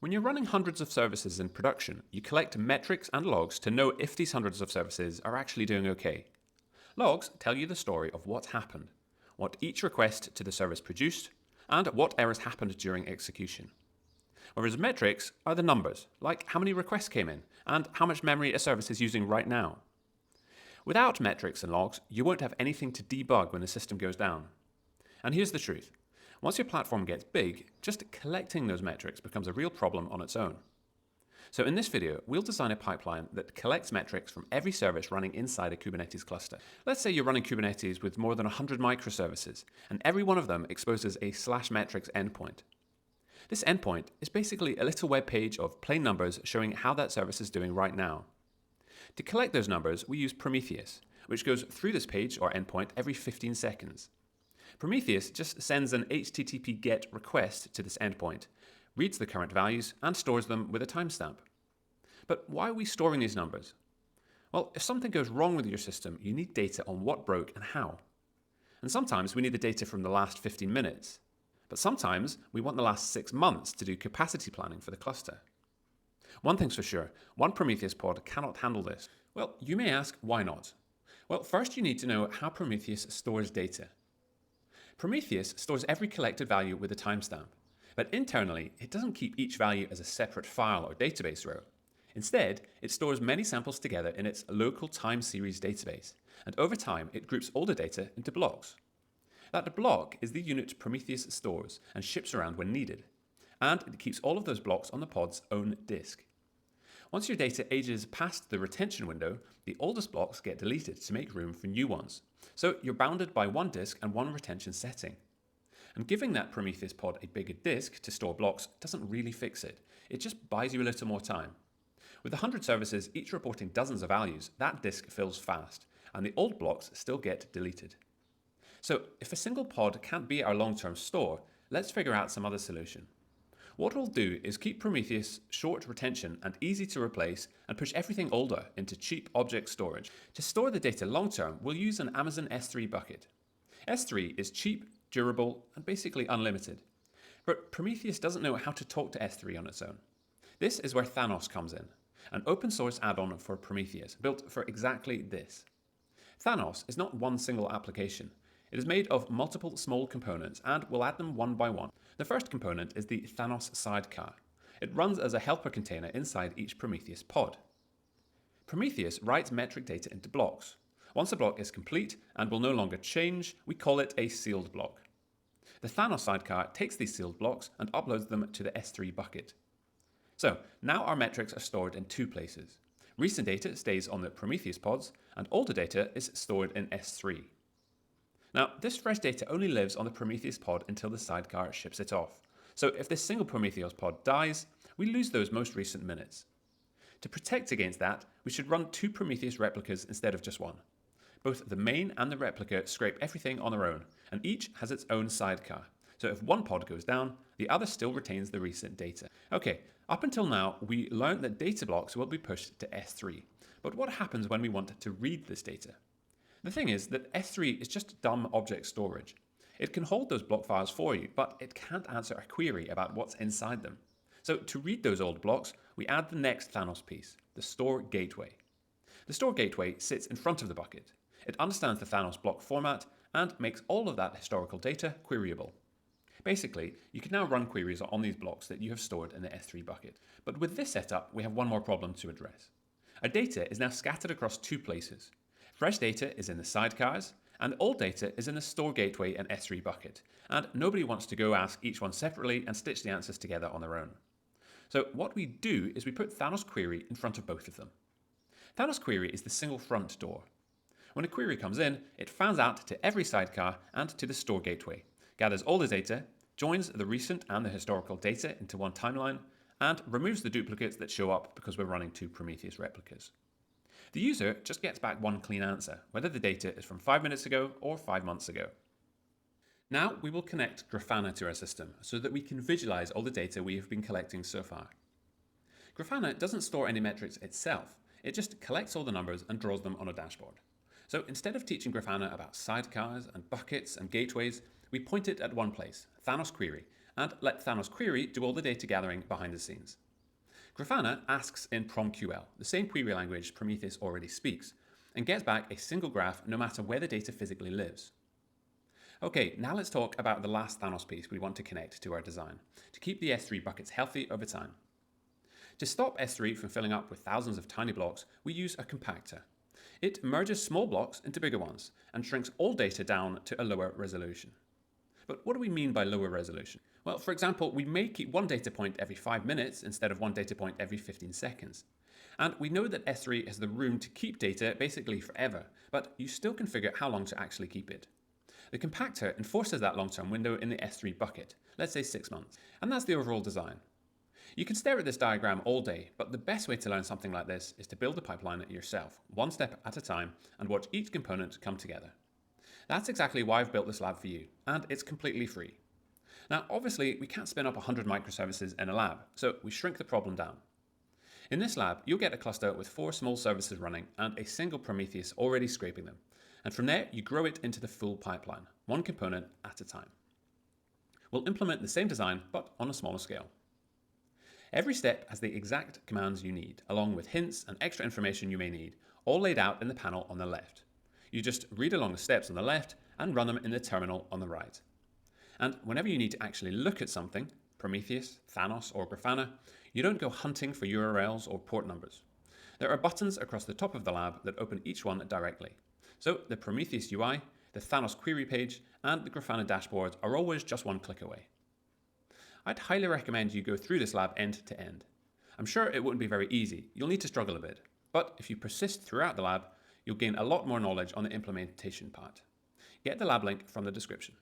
When you're running hundreds of services in production, you collect metrics and logs to know if these hundreds of services are actually doing okay. Logs tell you the story of what's happened, what each request to the service produced, and what errors happened during execution. Whereas metrics are the numbers, like how many requests came in and how much memory a service is using right now. Without metrics and logs, you won't have anything to debug when the system goes down. And here's the truth. Once your platform gets big, just collecting those metrics becomes a real problem on its own. So in this video, we'll design a pipeline that collects metrics from every service running inside a Kubernetes cluster. Let's say you're running Kubernetes with more than 100 microservices, and every one of them exposes a /metrics endpoint. This endpoint is basically a little web page of plain numbers showing how that service is doing right now. To collect those numbers, we use Prometheus, which goes through this page or endpoint every 15 seconds. Prometheus just sends an HTTP GET request to this endpoint, reads the current values, and stores them with a timestamp. But why are we storing these numbers? Well, if something goes wrong with your system, you need data on what broke and how. And sometimes we need the data from the last 15 minutes. But sometimes we want the last 6 months to do capacity planning for the cluster. One thing's for sure, one Prometheus pod cannot handle this. Well, you may ask, why not? Well, first you need to know how Prometheus stores data. Prometheus stores every collected value with a timestamp, but internally it doesn't keep each value as a separate file or database row. Instead, it stores many samples together in its local time series database, and over time it groups all the data into blocks. That block is the unit Prometheus stores and ships around when needed, and it keeps all of those blocks on the pod's own disk. Once your data ages past the retention window, the oldest blocks get deleted to make room for new ones. So you're bounded by one disk and one retention setting. And giving that Prometheus pod a bigger disk to store blocks doesn't really fix it. It just buys you a little more time. With 100 services, each reporting dozens of values, that disk fills fast, and the old blocks still get deleted. So if a single pod can't be our long-term store, let's figure out some other solution. What we'll do is keep Prometheus short retention and easy to replace and push everything older into cheap object storage. To store the data long-term, we'll use an Amazon S3 bucket. S3 is cheap, durable, and basically unlimited. But Prometheus doesn't know how to talk to S3 on its own. This is where Thanos comes in, an open source add-on for Prometheus built for exactly this. Thanos is not one single application. It is made of multiple small components, and we'll add them one by one. The first component is the Thanos Sidecar. It runs as a helper container inside each Prometheus pod. Prometheus writes metric data into blocks. Once a block is complete and will no longer change, we call it a sealed block. The Thanos Sidecar takes these sealed blocks and uploads them to the S3 bucket. So now our metrics are stored in two places. Recent data stays on the Prometheus pods, and older data is stored in S3. Now, this fresh data only lives on the Prometheus pod until the sidecar ships it off. So if this single Prometheus pod dies, we lose those most recent minutes. To protect against that, we should run 2 Prometheus replicas instead of just one. Both the main and the replica scrape everything on their own, and each has its own sidecar. So if one pod goes down, the other still retains the recent data. Okay, up until now, we learned that data blocks will be pushed to S3. But what happens when we want to read this data? The thing is that S3 is just dumb object storage. It can hold those block files for you, but it can't answer a query about what's inside them. So to read those old blocks, we add the next Thanos piece, the store gateway. The store gateway sits in front of the bucket. It understands the Thanos block format and makes all of that historical data queryable. Basically, you can now run queries on these blocks that you have stored in the S3 bucket. But with this setup, we have one more problem to address. Our data is now scattered across 2 places. Fresh data is in the sidecars, and old data is in the store gateway and S3 bucket, and nobody wants to go ask each one separately and stitch the answers together on their own. So what we do is we put Thanos Query in front of both of them. Thanos Query is the single front door. When a query comes in, it fans out to every sidecar and to the store gateway, gathers all the data, joins the recent and the historical data into one timeline, and removes the duplicates that show up because we're running 2 Prometheus replicas. The user just gets back one clean answer, whether the data is from 5 minutes ago or 5 months ago. Now we will connect Grafana to our system so that we can visualize all the data we have been collecting so far. Grafana doesn't store any metrics itself, it just collects all the numbers and draws them on a dashboard. So instead of teaching Grafana about sidecars and buckets and gateways, we point it at one place, Thanos Query, and let Thanos Query do all the data gathering behind the scenes. Grafana asks in PromQL, the same query language Prometheus already speaks, and gets back a single graph no matter where the data physically lives. Okay, now let's talk about the last Thanos piece we want to connect to our design, to keep the S3 buckets healthy over time. To stop S3 from filling up with thousands of tiny blocks, we use a compactor. It merges small blocks into bigger ones and shrinks all data down to a lower resolution. But what do we mean by lower resolution? Well, for example, we may keep one data point every 5 minutes instead of one data point every 15 seconds. And we know that S3 has the room to keep data basically forever, but you still can figure out how long to actually keep it. The compactor enforces that long-term window in the S3 bucket, let's say 6 months, and that's the overall design. You can stare at this diagram all day, but the best way to learn something like this is to build the pipeline yourself, one step at a time, and watch each component come together. That's exactly why I've built this lab for you, and it's completely free. Now, obviously, we can't spin up 100 microservices in a lab, so we shrink the problem down. In this lab, you'll get a cluster with 4 small services running and a single Prometheus already scraping them. And from there, you grow it into the full pipeline, one component at a time. We'll implement the same design, but on a smaller scale. Every step has the exact commands you need, along with hints and extra information you may need, all laid out in the panel on the left. You just read along the steps on the left and run them in the terminal on the right. And whenever you need to actually look at something, Prometheus, Thanos, or Grafana, you don't go hunting for URLs or port numbers. There are buttons across the top of the lab that open each one directly. So the Prometheus UI, the Thanos Query page, and the Grafana dashboard are always just one click away. I'd highly recommend you go through this lab end to end. I'm sure it wouldn't be very easy, you'll need to struggle a bit, but if you persist throughout the lab, you'll gain a lot more knowledge on the implementation part. Get the lab link from the description.